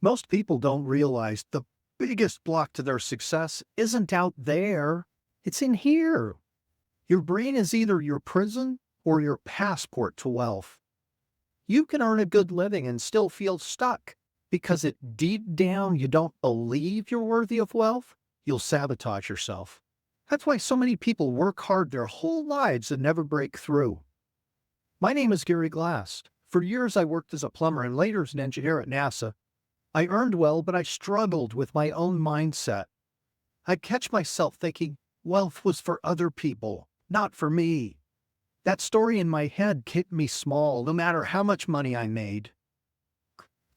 Most people don't realize the biggest block to their success isn't out there, it's in here. Your brain is either your prison or your passport to wealth. You can earn a good living and still feel stuck because it deep down you don't believe you're worthy of wealth. You'll sabotage yourself. That's why so many people work hard their whole lives and never break through. My name is Gary Glass. For years I worked as a plumber and later as an engineer at NASA. I earned well, but I struggled with my own mindset. I'd catch myself thinking wealth was for other people, not for me. That story in my head kept me small no matter how much money I made.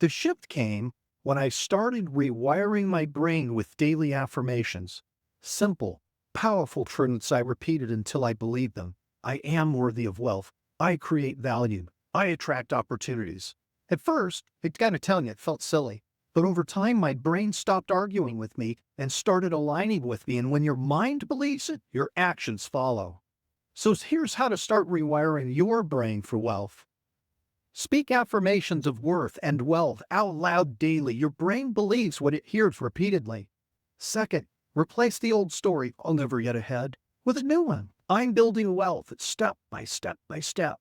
The shift came when I started rewiring my brain with daily affirmations. Simple, powerful truths I repeated until I believed them. I am worthy of wealth. I create value. I attract opportunities. At first, it kind of telling it felt silly. But over time, my brain stopped arguing with me and started aligning with me. And when your mind believes it, your actions follow. So here's how to start rewiring your brain for wealth. Speak affirmations of worth and wealth out loud daily. Your brain believes what it hears repeatedly. Second, replace the old story, I'll never get ahead, with a new one. I'm building wealth step by step by step.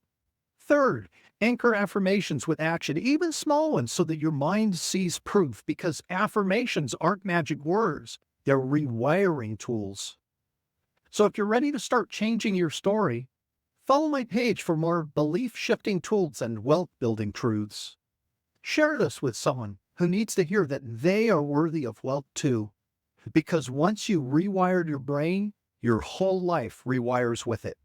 Third, anchor affirmations with action, even small ones, so that your mind sees proof, because affirmations aren't magic words, they're rewiring tools. So if you're ready to start changing your story, follow my page for more belief-shifting tools and wealth-building truths. Share this with someone who needs to hear that they are worthy of wealth too. Because once you rewired your brain, your whole life rewires with it.